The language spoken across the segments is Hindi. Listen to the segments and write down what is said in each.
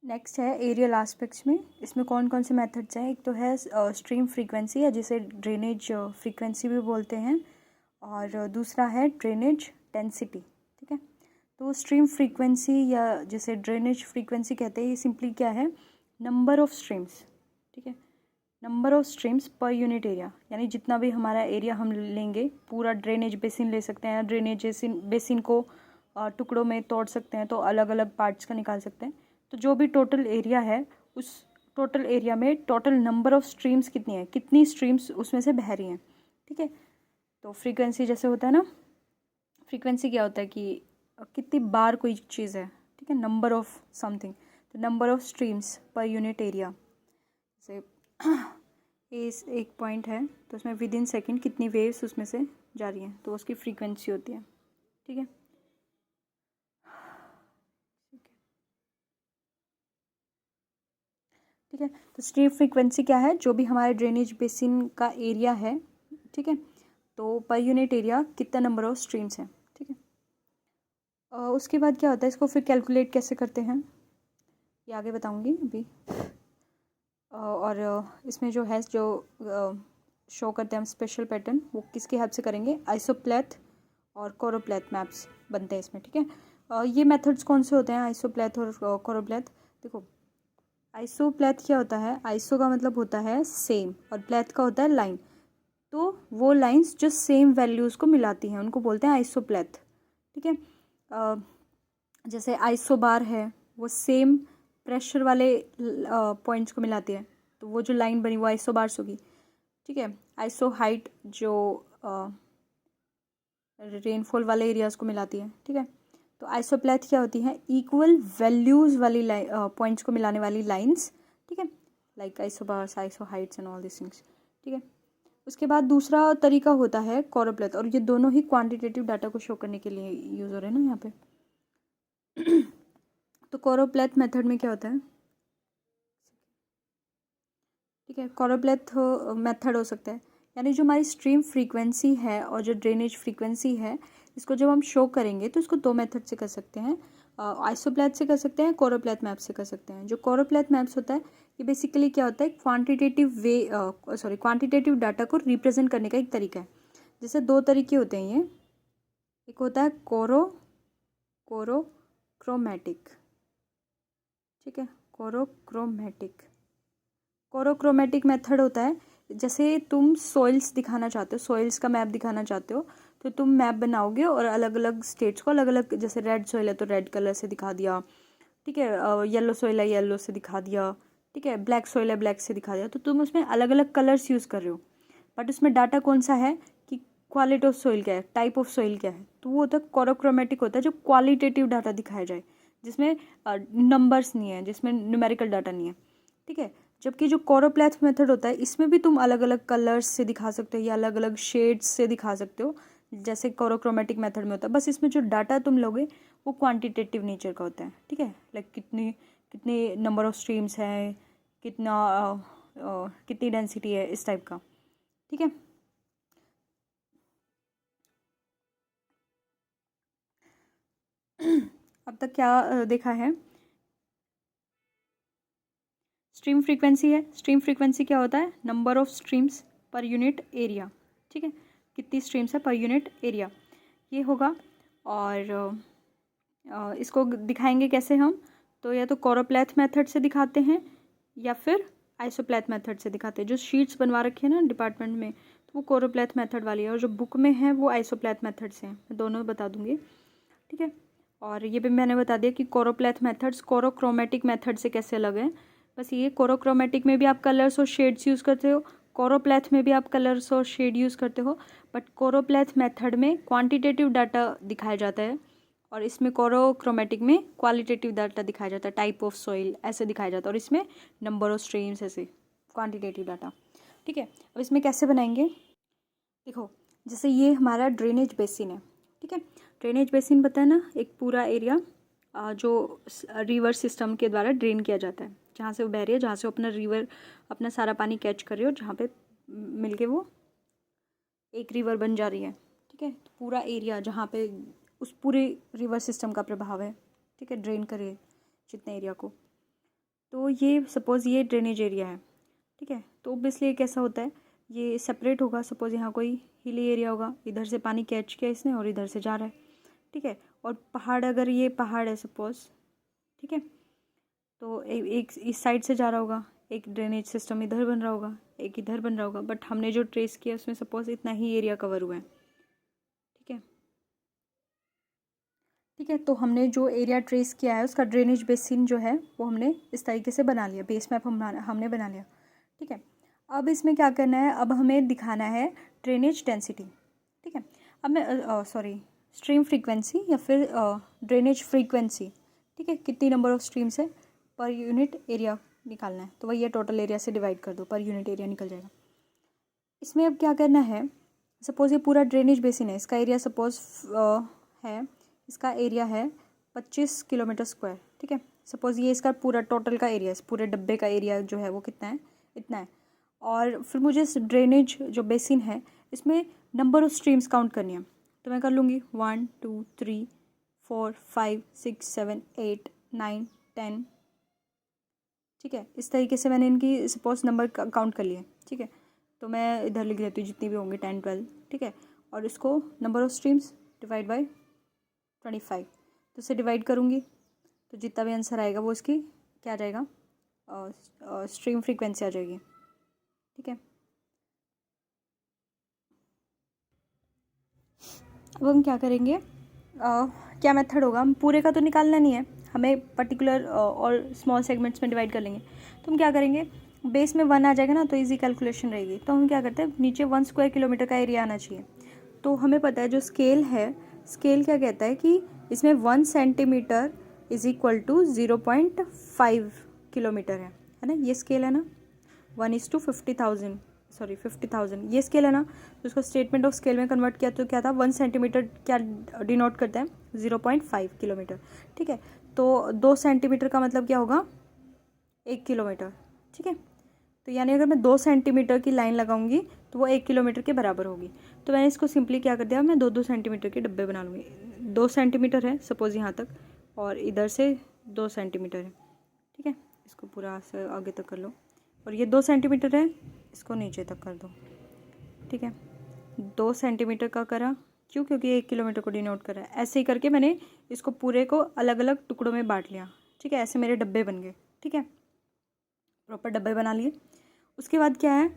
नेक्स्ट है एरियल एस्पेक्ट्स में। इसमें कौन कौन से मेथड्स हैं? एक तो है स्ट्रीम फ्रीक्वेंसी या जिसे ड्रेनेज फ्रीक्वेंसी भी बोलते हैं, और दूसरा है ड्रेनेज डेंसिटी। ठीक है, तो स्ट्रीम फ्रीक्वेंसी या जिसे ड्रेनेज फ्रीक्वेंसी कहते हैं, ये सिंपली क्या है? Number of streams. ठीक है, number of streams per unit area, यानी जितना भी हमारा एरिया हम लेंगे, पूरा ड्रेनेज बेसिन ले सकते हैं, ड्रेनेज बेसिन को टुकड़ों में तोड़ सकते हैं, तो अलग अलग पार्ट्स का निकाल सकते हैं। तो जो भी टोटल एरिया है, उस टोटल एरिया में टोटल नंबर ऑफ स्ट्रीम्स कितनी है, कितनी स्ट्रीम्स उसमें से बह रही हैं। ठीक है, तो फ्रीक्वेंसी जैसे होता है ना, फ्रीक्वेंसी क्या होता है कि कितनी बार कोई चीज़ है। ठीक है, नंबर ऑफ समथिंग, तो number of streams per unit area. जैसे इस एक पॉइंट है, तो उसमें विद इन सेकेंड कितनी वेव्स उसमें से जा रही हैं, तो उसकी फ्रीक्वेंसी होती है। ठीक है, ठीक है, तो स्ट्रीम फ्रीक्वेंसी क्या है? जो भी हमारे ड्रेनेज बेसिन का एरिया है, ठीक है, तो पर यूनिट एरिया कितना नंबर ऑफ स्ट्रीम्स हैं। ठीक है, उसके बाद क्या होता है, इसको फिर कैलकुलेट कैसे करते हैं ये आगे बताऊंगी अभी। और इसमें जो है, जो शो करते हैं हम स्पेशल पैटर्न, वो किसकी हेल्प से करेंगे? आइसोप्लेथ और कोरोप्लेथ मैप्स बनते हैं इसमें। ठीक है, ये मेथड्स कौन से होते हैं, आइसोप्लेथ और कोरोप्लेथ? देखो, आइसोप्लेथ क्या होता है? आइसो का मतलब होता है सेम, और प्लेथ का होता है लाइन। तो वो लाइंस जो सेम वैल्यूज़ को मिलाती हैं, उनको बोलते हैं आइसोप्लेथ। ठीक है, जैसे आइसोबार है, वो सेम प्रेशर वाले पॉइंट्स को मिलाती है, तो वो जो लाइन बनी वो आइसोबार्स होगी। ठीक है, आइसो हाइट जो रेनफॉल वाले एरियाज़ को मिलाती है। ठीक है, तो आइसोप्लेथ क्या होती है? इक्वल वैल्यूज़ वाली पॉइंट्स को मिलाने वाली लाइंस। ठीक है, like isobars, iso Heights and all this things. ठीक है, उसके बाद दूसरा तरीका होता है कोरोप्लेथ, और ये दोनों ही क्वांटिटेटिव डाटा को शो करने के लिए यूज़ हो रहे हैं ना यहाँ पे। तो कोरोप्लेथ मेथड में क्या होता है? ठीक है, कोरोप्लेथ मेथड हो सकता है, यानी जो हमारी स्ट्रीम फ्रीक्वेंसी है और जो ड्रेनेज फ्रीक्वेंसी है, इसको जब हम शो करेंगे तो इसको दो मेथड से कर सकते हैं। आइसोप्लेथ से कर सकते हैं, कोरोप्लेथ मैप से कर सकते हैं। जो कोरोप्लेथ मैप्स होता है, ये बेसिकली क्या होता है? क्वांटिटेटिव डाटा को रिप्रेजेंट करने का एक तरीका है। जैसे दो तरीके होते हैं ये, एक होता है कोरोक्रोमैटिक। ठीक है, कोरोक्रोमैटिक मेथड होता है, जैसे तुम सॉइल्स दिखाना चाहते हो, सॉइल्स का मैप दिखाना चाहते हो, तो तुम मैप बनाओगे और अलग अलग स्टेट्स को अलग अलग, जैसे रेड सॉइल है तो रेड कलर से दिखा दिया। ठीक है, येलो सॉइल है येलो से दिखा दिया। ठीक है, ब्लैक सॉइल है ब्लैक से दिखा दिया। तो तुम उसमें अलग अलग कलर्स यूज़ कर रहे हो, बट उसमें डाटा कौन सा है कि क्वालिटी ऑफ सॉइल क्या है, टाइप ऑफ सॉइल क्या है। तो वो होता है कोरोक्रोमैटिक, होता है जो क्वालिटेटिव डाटा दिखाया जाए, जिसमें नंबर्स नहीं है, जिसमें न्यूमेरिकल डाटा नहीं है। ठीक है, जबकि जो कोरोप्लेथ मेथड होता है, इसमें भी तुम अलग अलग कलर्स से दिखा सकते हो या अलग अलग शेड्स से दिखा सकते हो, जैसे कोरोक्रोमैटिक मेथड में होता है। बस इसमें जो डाटा तुम लोगे वो क्वांटिटेटिव नेचर का होता है। ठीक है, लाइक कितनी कितनी नंबर ऑफ स्ट्रीम्स हैं, कितना कितनी डेंसिटी है, इस टाइप का। ठीक है, अब तक क्या देखा है? स्ट्रीम फ्रीक्वेंसी है। स्ट्रीम फ्रीक्वेंसी क्या होता है? Number of streams per unit area. ठीक है, कितनी स्ट्रीम्स है पर यूनिट एरिया, ये होगा। और इसको दिखाएंगे कैसे हम? तो या तो कोरोप्लेथ मेथड से दिखाते हैं या फिर आइसोप्लेथ मेथड से दिखाते हैं। जो शीट्स बनवा रखे हैं ना डिपार्टमेंट में, तो वो कोरोप्लेथ मेथड वाली है, और जो बुक में है वो आइसोप्लेथ मेथड से है। मैं दोनों बता दूंगी। ठीक है, और ये भी मैंने बता दिया कि कोरोप्लेथ मेथड्स कोरोक्रोमेटिक मेथड से कैसे अलग हैं। बस ये, कोरोक्रोमेटिक में भी आप कलर्स और शेड्स यूज़ करते हो, कोरोप्लेथ में भी आप कलर्स और शेड यूज़ करते हो, बट कोरोप्लेथ मेथड में क्वांटिटेटिव डाटा दिखाया जाता है, और इसमें कोरोक्रोमेटिक में क्वालिटेटिव डाटा दिखाया जाता है, टाइप ऑफ सॉइल ऐसे दिखाया जाता है, और इसमें नंबर ऑफ स्ट्रीम्स ऐसे क्वांटिटेटिव डाटा। ठीक है, अब इसमें कैसे बनाएंगे? देखो, जैसे ये हमारा ड्रेनेज बेसिन है। ठीक है, ड्रेनेज बेसिन पता है ना, एक पूरा एरिया जो रिवर सिस्टम के द्वारा ड्रेन किया जाता है, जहाँ से वो बह रही है, जहाँ से वो अपना रिवर अपना सारा पानी कैच कर रही है, और जहाँ पे मिलके वो एक रिवर बन जा रही है। ठीक है, तो पूरा एरिया जहाँ पे उस पूरे रिवर सिस्टम का प्रभाव है। ठीक है, ड्रेन करे जितने एरिया को, तो ये सपोज़ ये ड्रेनेज एरिया है, ठीक है। तो ऑब्वियसली ये कैसा होता है, ये सेपरेट होगा। सपोज़ यहाँ कोई हिली एरिया होगा, इधर से पानी कैच किया इसने और इधर से जा रहा है, ठीक है। और पहाड़, अगर ये पहाड़ है सपोज़, ठीक है, तो एक इस साइड से जा रहा होगा, एक ड्रेनेज सिस्टम इधर बन रहा होगा, एक इधर बन रहा होगा। बट हमने जो ट्रेस किया उसमें सपोज़ इतना ही एरिया कवर हुआ है, ठीक है, ठीक है। तो हमने जो एरिया ट्रेस किया है उसका ड्रेनेज बेसिन जो है वो हमने इस तरीके से बना लिया, बेस मैप हमने बना लिया, ठीक है। अब इसमें क्या करना है, अब हमें दिखाना है ड्रेनेज डेंसिटी, ठीक है। अब मैं सॉरी स्ट्रीम फ्रीक्वेंसी या फिर ड्रेनेज फ्रीक्वेंसी, ठीक है। कितनी नंबर ऑफ स्ट्रीम्स है पर यूनिट एरिया निकालना है, तो वही है टोटल एरिया से डिवाइड कर दो, पर यूनिट एरिया निकल जाएगा। इसमें अब क्या करना है, सपोज़ ये पूरा ड्रेनेज बेसिन है, इसका एरिया सपोज़ है, इसका एरिया है 25 किलोमीटर स्क्वायर, ठीक है। सपोज़ ये इसका पूरा टोटल का एरिया, इस पूरे डब्बे का एरिया जो है वो कितना है, इतना है। और फिर मुझे इस ड्रेनेज जो बेसिन है इसमें नंबर ऑफ स्ट्रीम्स काउंट करनी है, तो मैं कर लूँगी 1 2 3 4 5 6 7 8 9 10, ठीक है। इस तरीके से मैंने इनकी सपोज नंबर काउंट कर लिए, ठीक है। तो मैं इधर लिख देती हूँ जितनी भी होंगी 10 12, ठीक है। और इसको number of streams divide by 25, तो इसे डिवाइड करूँगी तो जितना भी आंसर आएगा वो इसकी क्या आ जाएगा, स्ट्रीम फ्रीक्वेंसी आ जाएगी, ठीक है। अब हम क्या करेंगे, क्या मेथड होगा, हम पूरे का तो निकालना नहीं है हमें, पर्टिकुलर और स्मॉल सेगमेंट्स में डिवाइड कर लेंगे। तो हम क्या करेंगे, बेस में 1 आ जाएगा ना, तो इजी कैलकुलेशन रहेगी। तो हम क्या करते हैं, नीचे 1 स्क्वायर किलोमीटर का एरिया आना चाहिए। तो हमें पता है जो स्केल है, स्केल क्या कहता है कि इसमें 1 centimetre is equal to 0.5 kilometre है ना। ये स्केल है ना, 1:50,000, सॉरी 50,000 ये स्केल है ना। तो उसको स्टेटमेंट ऑफ स्केल में कन्वर्ट किया तो क्या था, 1 सेंटीमीटर क्या डिनोट करता है, 0.5 किलोमीटर, ठीक है। तो 2 सेंटीमीटर का मतलब क्या होगा, 1 किलोमीटर, ठीक है। तो यानी अगर मैं 2 सेंटीमीटर की लाइन लगाऊंगी तो वो 1 किलोमीटर के बराबर होगी। तो मैंने इसको सिंपली क्या कर दिया, मैं 2-2 सेंटीमीटर के डब्बे बना लूँगी। 2 सेंटीमीटर है सपोज़ यहाँ तक, और इधर से 2 सेंटीमीटर है, ठीक है। इसको पूरा से आगे तक कर लो, और ये 2 सेंटीमीटर है, इसको नीचे तक कर दो, ठीक है। 2 सेंटीमीटर का करा, क्यों, क्योंकि 1 किलोमीटर को डिनोट करा है। ऐसे ही करके मैंने इसको पूरे को अलग अलग टुकड़ों में बांट लिया, ठीक है। ऐसे मेरे डब्बे बन गए, ठीक है, प्रॉपर डब्बे बना लिए। उसके बाद क्या है,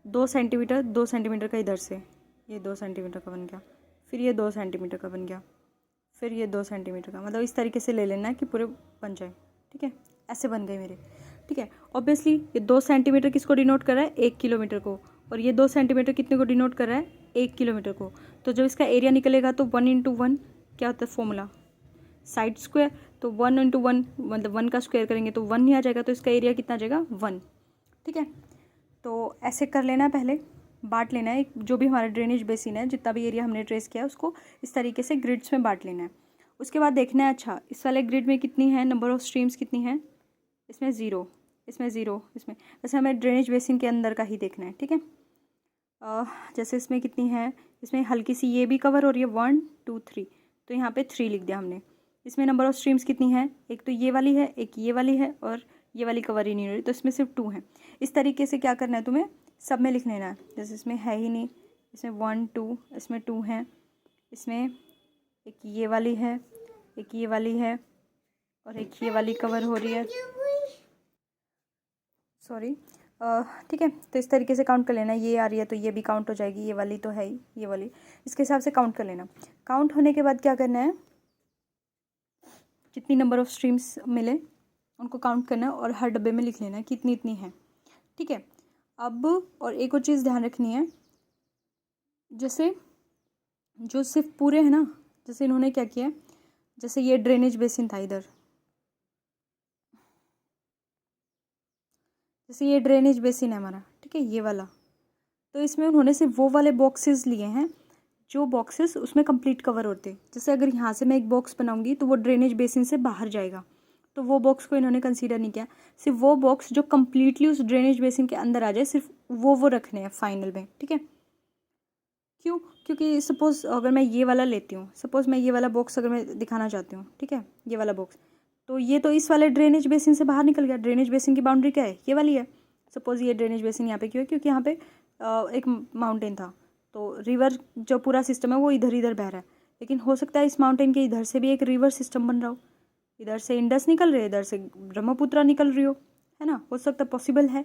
2 सेंटीमीटर, 2 सेंटीमीटर का इधर से, ये 2 सेंटीमीटर का बन गया, फिर ये 2 सेंटीमीटर का बन गया, फिर ये 2 सेंटीमीटर का, मतलब इस तरीके से ले लेना है कि पूरे बन जाए, ठीक है। ऐसे बन गए मेरे, ठीक है। ऑब्वियसली ये 2 सेंटीमीटर किसको डिनोट कर रहा है, 1 किलोमीटर को, और ये 2 सेंटीमीटर कितने को डिनोट कर रहा है, 1 किलोमीटर को। तो जब इसका एरिया निकलेगा तो 1 × 1 क्या होता है फॉर्मूला, साइड स्क्वायर। तो 1 × 1 मतलब 1 का स्क्वायर करेंगे तो 1 ही आ जाएगा, तो इसका एरिया कितना आ जाएगा, 1, ठीक है। तो ऐसे कर लेना है, पहले बांट लेना है, जो भी हमारा ड्रेनेज बेसिन है, जितना भी एरिया हमने ट्रेस किया है उसको इस तरीके से ग्रिड्स में बांट लेना है। उसके बाद देखना है, अच्छा इस वाले ग्रिड में कितनी है, नंबर ऑफ स्ट्रीम्स कितनी है, इसमें 0, इसमें 0, इसमें, वैसे हमें ड्रेनेज बेसिन के अंदर का ही देखना है, ठीक है। जैसे इसमें कितनी है, इसमें हल्की सी ये भी कवर हो रही है, 1 2 3, तो यहाँ पे 3 लिख दिया हमने। इसमें नंबर ऑफ स्ट्रीम्स कितनी है, एक तो ये वाली है, एक ये वाली है, और ये वाली कवर ही नहीं हो रही, तो इसमें सिर्फ 2 है। इस तरीके से क्या करना है तुम्हें, सब में लिख लेना है। जैसे इसमें है ही नहीं, इसमें 1 2, इसमें 2 है, इसमें एक ये वाली है, एक ये वाली है, और एक ये वाली कवर हो रही है, सॉरी, ठीक है। तो इस तरीके से काउंट कर लेना, ये आ रही है तो ये भी काउंट हो जाएगी, ये वाली तो है ही, ये वाली, इसके हिसाब से काउंट कर लेना। काउंट होने के बाद क्या करना है, जितनी नंबर ऑफ स्ट्रीम्स मिले उनको काउंट करना है, और हर डब्बे में लिख लेना है कितनी इतनी है, ठीक है। अब और एक और चीज़ ध्यान रखनी है, जैसे जो सिर्फ पूरे हैं ना, जैसे इन्होंने क्या किया, जैसे ये ड्रेनेज बेसिन था इधर, जैसे ये ड्रेनेज बेसिन है हमारा, ठीक है, ये वाला, तो इसमें उन्होंने सिर्फ वो वाले बॉक्सेस लिए हैं जो बॉक्सेस उसमें कंप्लीट कवर होते हैं। जैसे अगर यहाँ से मैं एक बॉक्स बनाऊंगी तो वो ड्रेनेज बेसिन से बाहर जाएगा, तो वो बॉक्स को इन्होंने कंसीडर नहीं किया। सिर्फ वो बॉक्स जो कम्प्लीटली उस ड्रेनेज बेसिन के अंदर आ जाए, सिर्फ वो रखने हैं फाइनल में, ठीक है। क्यों, क्योंकि सपोज़ अगर मैं ये वाला लेती हूँ, सपोज़ मैं ये वाला बॉक्स अगर मैं दिखाना चाहती हूँ, ठीक है, ये वाला बॉक्स, तो ये तो इस वाले ड्रेनेज बेसिन से बाहर निकल गया। ड्रेनेज बेसिन की बाउंड्री क्या है, ये वाली है। सपोज ये ड्रेनेज बेसिन यहाँ पे क्यों है, क्योंकि यहाँ पे एक माउंटेन था, तो रिवर जो पूरा सिस्टम है वो इधर इधर बह रहा है। लेकिन हो सकता है इस माउंटेन के इधर से भी एक रिवर सिस्टम बन रहा हो, इधर से इंडस निकल रही है, इधर से ब्रह्मपुत्रा निकल रही हो, है ना, हो सकता है, पॉसिबल है।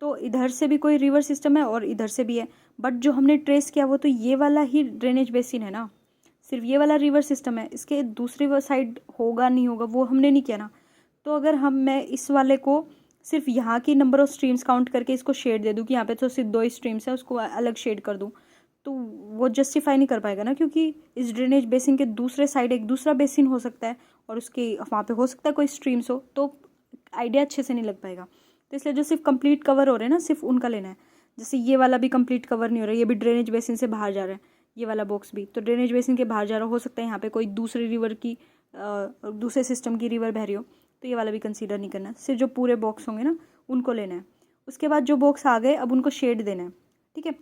तो इधर से भी कोई रिवर सिस्टम है और इधर से भी है, बट जो हमने ट्रेस किया वो तो ये वाला ही ड्रेनेज बेसिन है ना, सिर्फ ये वाला रिवर सिस्टम है, इसके दूसरी साइड होगा नहीं होगा वो हमने नहीं किया ना। तो अगर मैं इस वाले को सिर्फ यहाँ की नंबर ऑफ स्ट्रीम्स काउंट करके इसको शेड दे दूँ कि यहाँ पे तो सिर्फ 2 स्ट्रीम्स है, उसको अलग शेड कर दूँ, तो वो जस्टिफाई नहीं कर पाएगा ना, क्योंकि इस ड्रेनेज बेसिन के दूसरे साइड एक दूसरा बेसिन हो सकता है और उसके वहाँ पे हो सकता है कोई स्ट्रीम्स हो, तो आइडिया अच्छे से नहीं लग पाएगा। तो इसलिए जो सिर्फ कंप्लीट कवर हो रहे हैं ना, सिर्फ उनका लेना है। जैसे ये वाला भी कंप्लीट कवर नहीं हो रहा है, ये भी ड्रेनेज बेसिन से बाहर जा रहा है, ये वाला बॉक्स भी तो ड्रेनेज बेसिन के बाहर जा रहा हो सकता है यहाँ पे कोई दूसरी रिवर की दूसरे सिस्टम की रिवर बह रही हो, तो ये वाला भी कंसीडर नहीं करना, सिर्फ जो पूरे बॉक्स होंगे ना उनको लेना है। उसके बाद जो बॉक्स आ गए अब उनको शेड देना है, ठीक है।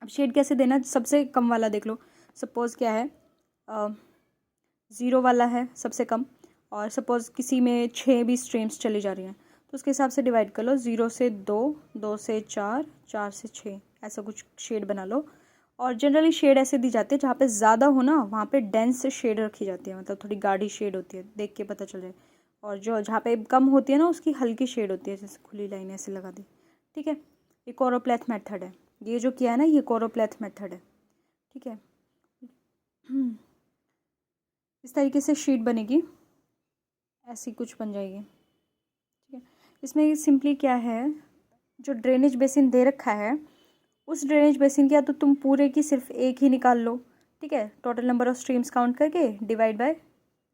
अब शेड कैसे देना है, सबसे कम वाला देख लो, सपोज़ क्या है 0 वाला है सबसे कम, और सपोज़ किसी में 6 भी स्ट्रीम्स चली जा रही हैं, तो उसके हिसाब से डिवाइड कर लो, 0 से 2, 2 से 4, 4 से 6, ऐसा कुछ शेड बना लो। और जनरली शेड ऐसे दी जाती है जहाँ पे ज़्यादा हो ना वहाँ पे डेंस शेड रखी जाती है, मतलब थोड़ी गाढ़ी शेड होती है, देख के पता चल जाए। और जो जहाँ पे कम होती है ना उसकी हल्की शेड होती है, जैसे खुली लाइन ऐसे लगा दी, ठीक है। ये कोरोप्लेथ मेथड है, ये जो किया है ना ये कोरोप्लेथ मेथड है, ठीक है। इस तरीके से शीट बनेगी, ऐसी कुछ बन जाएगी, ठीक है। इसमें सिंपली क्या है, जो ड्रेनेज बेसिन दे रखा है उस ड्रेनेज बेसिन की या तो तुम पूरे की सिर्फ एक ही निकाल लो, ठीक है, total number of streams count करके डिवाइड बाय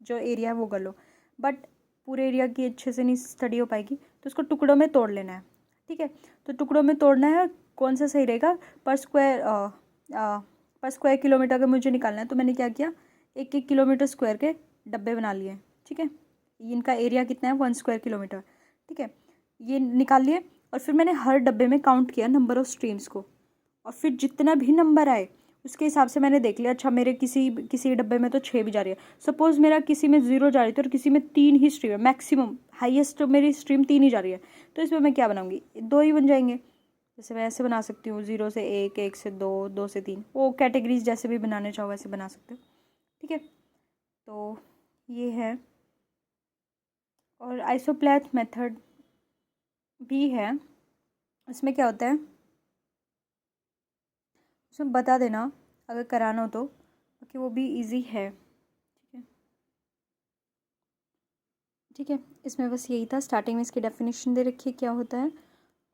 जो एरिया है वो कर लो, बट पूरे एरिया की अच्छे से नहीं स्टडी हो पाएगी, तो उसको टुकड़ों में तोड़ लेना है, ठीक है। तो टुकड़ों में तोड़ना है, कौन सा सही रहेगा, पर स्क्वायर किलोमीटर का मुझे निकालना है, तो मैंने क्या किया, 1-1 किलोमीटर स्क्वायर के डब्बे बना लिए, ठीक है। इनका एरिया कितना है 1 स्क्वायर किलोमीटर, ठीक है, ये निकाल लिए। और फिर मैंने हर डब्बे में काउंट किया नंबर ऑफ़ स्ट्रीम्स को, और फिर जितना भी नंबर आए उसके हिसाब से मैंने देख लिया, अच्छा मेरे किसी डब्बे में तो 6 भी जा रही है, सपोज़ मेरा किसी में 0 जा रही थी और किसी में 3 ही स्ट्रीम है, मैक्सिमम हाईएस्ट मेरी स्ट्रीम 3 ही जा रही है, तो इसमें मैं क्या बनाऊंगी, 2 ही बन जाएंगे। जैसे मैं ऐसे बना सकती हूँ 0 से 1, 1 से 2, 2 से 3, वो कैटेगरीज जैसे भी बनाने चाहो वैसे बना सकते हो, ठीक है। तो ये है, और आइसोप्लेथ मेथड भी है, उसमें क्या होता है उसमें बता देना अगर कराना हो तो, क्योंकि वो भी इजी है, ठीक है, ठीक है। इसमें बस यही था, स्टार्टिंग में इसकी डेफिनेशन दे रखी है क्या होता है,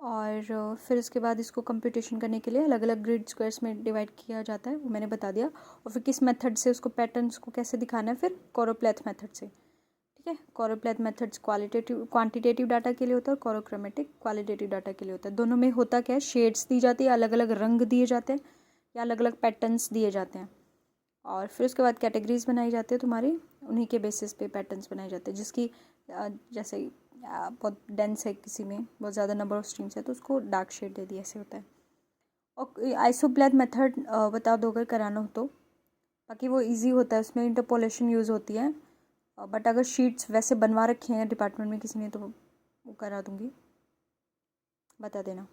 और फिर उसके बाद इसको कंप्यूटेशन करने के लिए अलग अलग ग्रिड स्क्वायर्स में डिवाइड किया जाता है, वो मैंने बता दिया। और फिर किस मेथड से उसको पैटर्न्स को कैसे दिखाना है, फिर कोरोप्लेथ मेथड से, ठीक है। कोरोप्लेथ मेथड्स क्वांटिटेटिव डाटा के लिए होता है और कोरोक्रोमेटिक क्वालिटेटिव डाटा के लिए होता है। दोनों में होता क्या है, शेड्स दी जाती है, अलग अलग रंग दिए जाते हैं या अलग अलग पैटर्न्स दिए जाते हैं, और फिर उसके बाद कैटेगरीज बनाई जाती है तुम्हारी, उन्हीं के बेसिस पे पैटर्न्स बनाए जाते हैं, जिसकी जैसे बहुत डेंस है, किसी में बहुत ज़्यादा नंबर ऑफ स्ट्रीम्स है तो उसको डार्क शेड दे दिया, ऐसे होता है। और आइसोप्लेथ मेथड बता दो अगर कराना हो तो, बाकी वो इजी होता है, उसमें इंटरपोलेशन यूज़ होती है, बट अगर शीट्स वैसे बनवा रखे हैं डिपार्टमेंट में किसी ने तो वो करा दूँगी, बता देना।